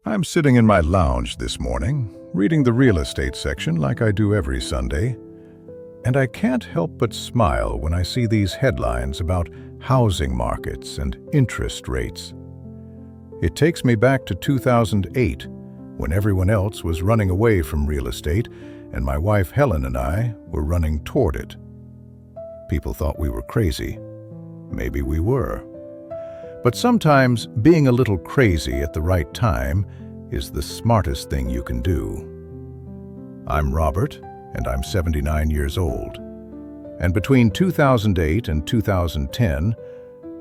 I'm sitting in my lounge this morning, reading the real estate section like I do every Sunday, and I can't help but smile when I see these headlines about housing markets and interest rates. It takes me back to 2008, when everyone else was running away from real estate, and my wife Helen and I were running toward it. People thought we were crazy. Maybe we were. But sometimes being a little crazy at the right time is the smartest thing you can do. I'm Robert, and I'm 79 years old. And between 2008 and 2010,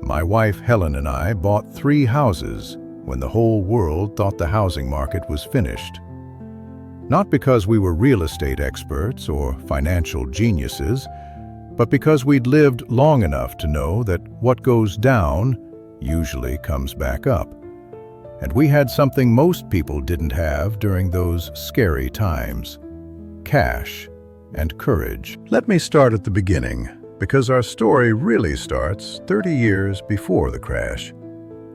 my wife Helen and I bought 3 houses when the whole world thought the housing market was finished. Not because we were real estate experts or financial geniuses, but because we'd lived long enough to know that what goes down usually comes back up. And we had something most people didn't have during those scary times: cash and courage. Let me start at the beginning, because our story really starts 30 years before the crash,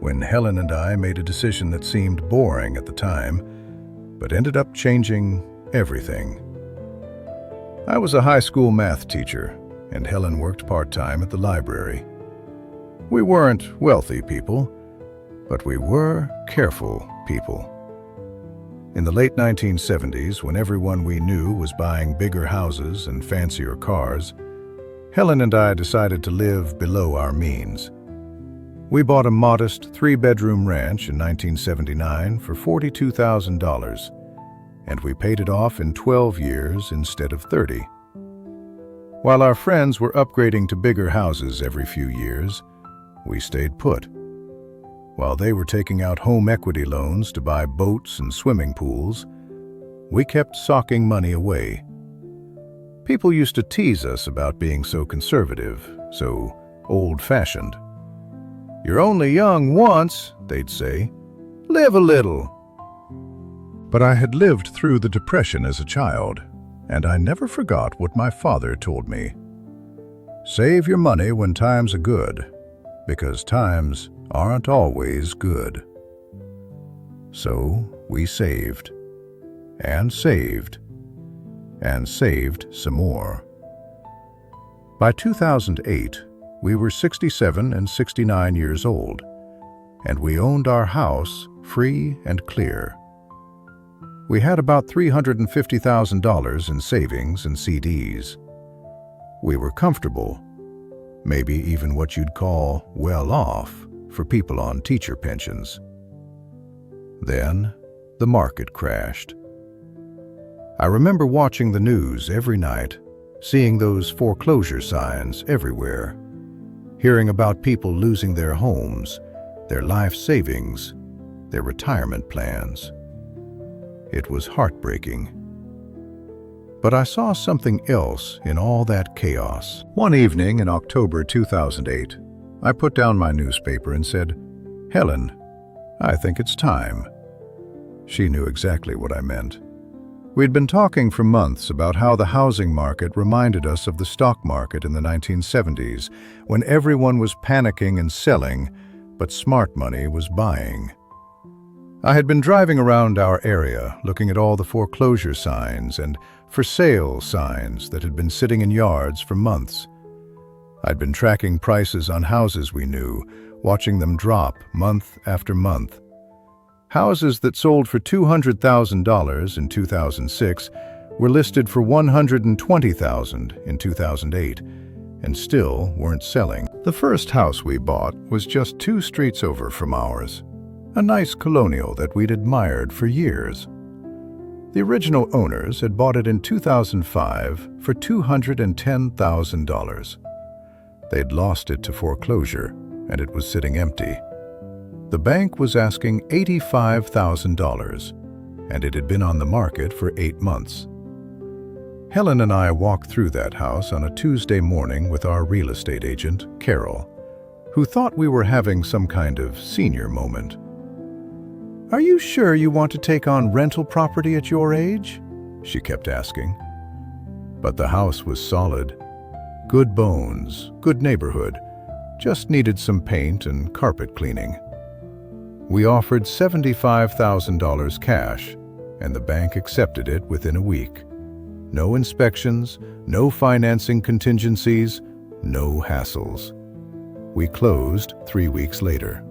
when Helen and I made a decision that seemed boring at the time, but ended up changing everything. I was a high school math teacher, and Helen worked part-time at the library. We weren't wealthy people, but we were careful people. In the late 1970s, when everyone we knew was buying bigger houses and fancier cars, Helen and I decided to live below our means. We bought a modest 3-bedroom ranch in 1979 for $42,000, and we paid it off in 12 years instead of 30. While our friends were upgrading to bigger houses every few years, we stayed put. While they were taking out home equity loans to buy boats and swimming pools, we kept socking money away. People used to tease us about being so conservative, so old-fashioned. "You're only young once," they'd say. "Live a little." But I had lived through the Depression as a child, and I never forgot what my father told me. Save your money when times are good, because times aren't always good. So we saved, and saved, and saved some more. By 2008, we were 67 and 69 years old, and we owned our house free and clear. We had about $350,000 in savings and CDs. We were comfortable, maybe even what you'd call well off for people on teacher pensions. Then the market crashed. I remember watching the news every night, seeing those foreclosure signs everywhere, hearing about people losing their homes, their life savings, their retirement plans. It was heartbreaking. But I saw something else in all that chaos. One evening in October 2008, I put down my newspaper and said, "Helen, I think it's time." She knew exactly what I meant. We'd been talking for months about how the housing market reminded us of the stock market in the 1970s, when everyone was panicking and selling, but smart money was buying. I had been driving around our area, looking at all the foreclosure signs and for sale signs that had been sitting in yards for months. I'd been tracking prices on houses we knew, watching them drop month after month. Houses that sold for $200,000 in 2006 were listed for $120,000 in 2008, and still weren't selling. The first house we bought was just 2 streets over from ours, a nice colonial that we'd admired for years. The original owners had bought it in 2005 for $210,000. They'd lost it to foreclosure, and it was sitting empty. The bank was asking $85,000, and it had been on the market for 8 months. Helen and I walked through that house on a Tuesday morning with our real estate agent, Carol, who thought we were having some kind of senior moment. "Are you sure you want to take on rental property at your age?" she kept asking. But the house was solid. Good bones, good neighborhood, just needed some paint and carpet cleaning. We offered $75,000 cash, and the bank accepted it within a week. No inspections, no financing contingencies, no hassles. We closed 3 weeks later.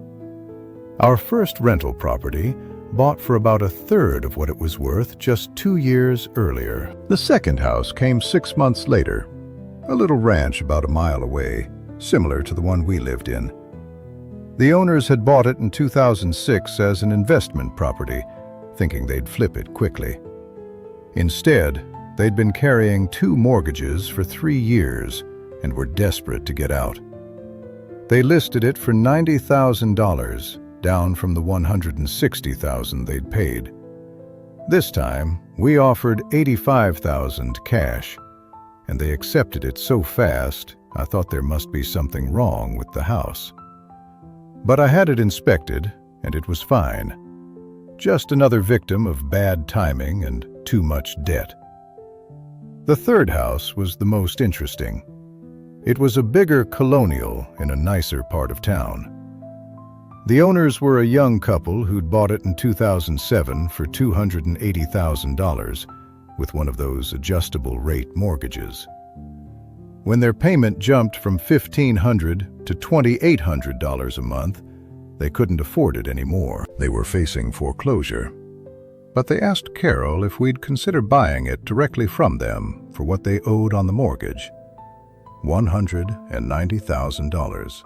Our first rental property, bought for about a third of what it was worth just 2 years earlier. The second house came 6 months later, a little ranch about a mile away, similar to the one we lived in. The owners had bought it in 2006 as an investment property, thinking they'd flip it quickly. Instead, they'd been carrying 2 mortgages for 3 years and were desperate to get out. They listed it for $90,000, down from the $160,000 they'd paid. This time, we offered $85,000 cash, and they accepted it so fast, I thought there must be something wrong with the house. But I had it inspected, and it was fine. Just another victim of bad timing and too much debt. The third house was the most interesting. It was a bigger colonial in a nicer part of town. The owners were a young couple who'd bought it in 2007 for $280,000 with one of those adjustable rate mortgages. When their payment jumped from $1,500 to $2,800 a month, they couldn't afford it anymore. They were facing foreclosure. But they asked Carol if we'd consider buying it directly from them for what they owed on the mortgage, $190,000.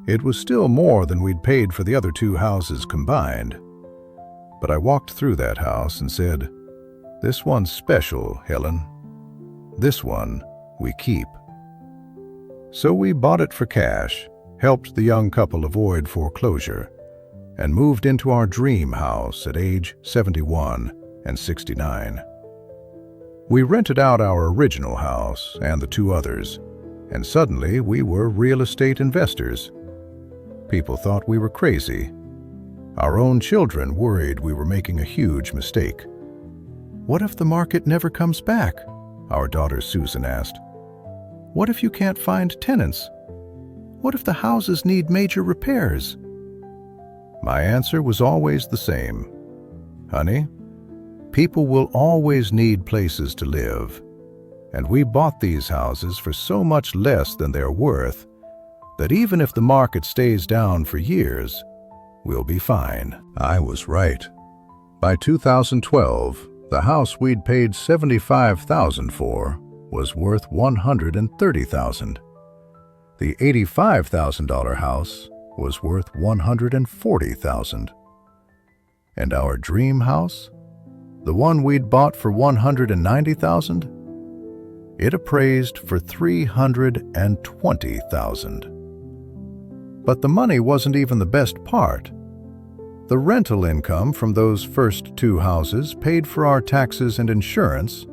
It was still more than we'd paid for the other 2 houses combined. But I walked through that house and said, "This one's special, Helen. This one we keep." So we bought it for cash, helped the young couple avoid foreclosure, and moved into our dream house at age 71 and 69. We rented out our original house and the 2 others, and suddenly we were real estate investors. People thought we were crazy. Our own children worried we were making a huge mistake. "What if the market never comes back?" our daughter Susan asked. "What if you can't find tenants? What if the houses need major repairs?" My answer was always the same. "Honey, people will always need places to live, and we bought these houses for so much less than they're worth that even if the market stays down for years, we'll be fine." I was right. By 2012, the house we'd paid $75,000 for was worth $130,000. The $85,000 house was worth $140,000. And our dream house, the one we'd bought for $190,000, it appraised for $320,000. But the money wasn't even the best part. The rental income from those first 2 houses paid for our taxes and insurance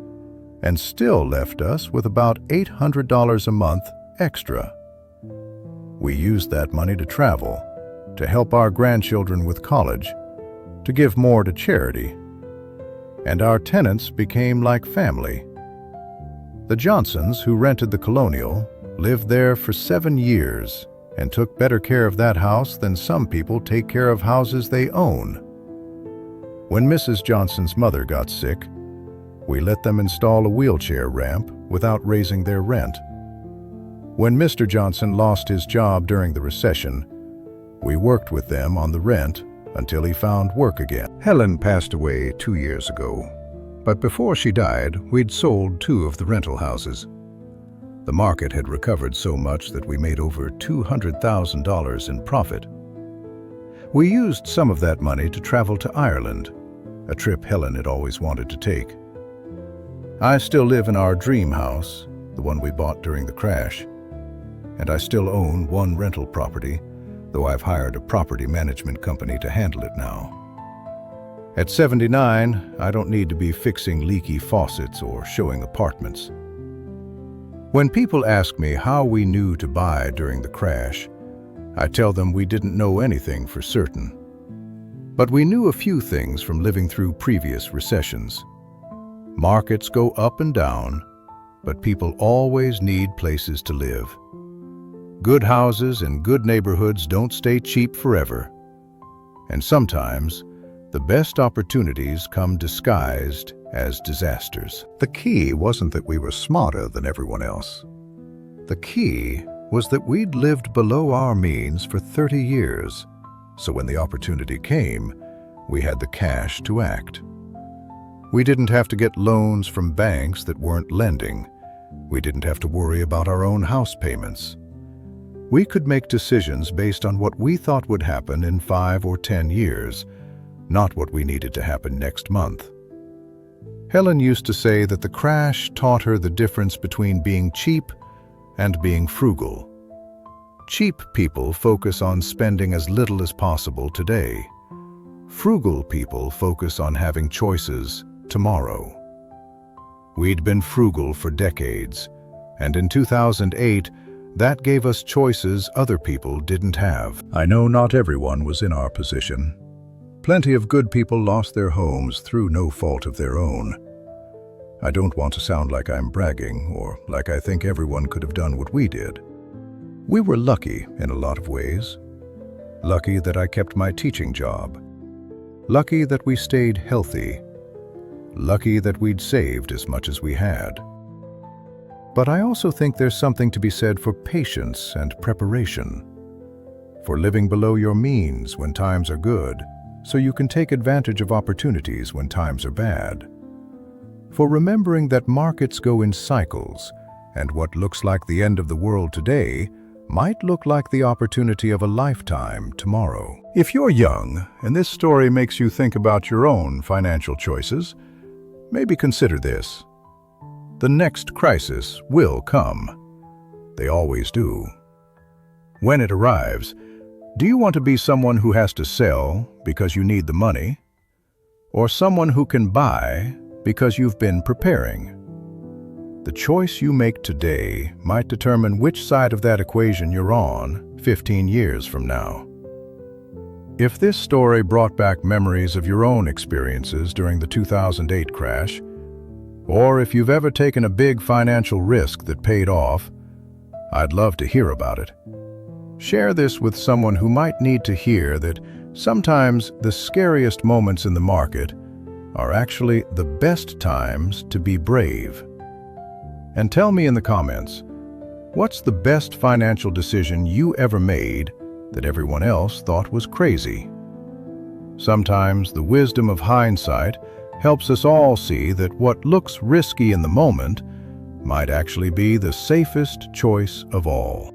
and still left us with about $800 a month extra. We used that money to travel, to help our grandchildren with college, to give more to charity. And our tenants became like family. The Johnsons, who rented the Colonial, lived there for 7 years and took better care of that house than some people take care of houses they own. When Mrs. Johnson's mother got sick, we let them install a wheelchair ramp without raising their rent. When Mr. Johnson lost his job during the recession, we worked with them on the rent until he found work again. Helen passed away 2 years ago, but before she died, we'd sold 2 of the rental houses. The market had recovered so much that we made over $200,000 in profit. We used some of that money to travel to Ireland, a trip Helen had always wanted to take. I still live in our dream house, the one we bought during the crash, and I still own 1 rental property, though I've hired a property management company to handle it now. At 79, I don't need to be fixing leaky faucets or showing apartments. When people ask me how we knew to buy during the crash, I tell them we didn't know anything for certain. But we knew a few things from living through previous recessions. Markets go up and down, but people always need places to live. Good houses and good neighborhoods don't stay cheap forever, And sometimes, the best opportunities come disguised as disasters. The key wasn't that we were smarter than everyone else. The key was that we'd lived below our means for 30 years, so when the opportunity came, we had the cash to act. We didn't have to get loans from banks that weren't lending. We didn't have to worry about our own house payments. We could make decisions based on what we thought would happen in 5 or 10 years, not what we needed to happen next month. Helen used to say that the crash taught her the difference between being cheap and being frugal. Cheap people focus on spending as little as possible today. Frugal people focus on having choices tomorrow. We'd been frugal for decades, and in 2008, that gave us choices other people didn't have. I know not everyone was in our position. Plenty of good people lost their homes through no fault of their own. I don't want to sound like I'm bragging or like I think everyone could have done what we did. We were lucky in a lot of ways. Lucky that I kept my teaching job. Lucky that we stayed healthy. Lucky that we'd saved as much as we had. But I also think there's something to be said for patience and preparation. For living below your means when times are good, so you can take advantage of opportunities when times are bad. For remembering that markets go in cycles, and what looks like the end of the world today might look like the opportunity of a lifetime tomorrow. If you're young, and this story makes you think about your own financial choices, maybe consider this. The next crisis will come. They always do. When it arrives, do you want to be someone who has to sell because you need the money, or someone who can buy because you've been preparing? The choice you make today might determine which side of that equation you're on 15 years from now. If this story brought back memories of your own experiences during the 2008 crash, or if you've ever taken a big financial risk that paid off, I'd love to hear about it. Share this with someone who might need to hear that sometimes the scariest moments in the market are actually the best times to be brave. And tell me in the comments, what's the best financial decision you ever made that everyone else thought was crazy? Sometimes the wisdom of hindsight helps us all see that what looks risky in the moment might actually be the safest choice of all.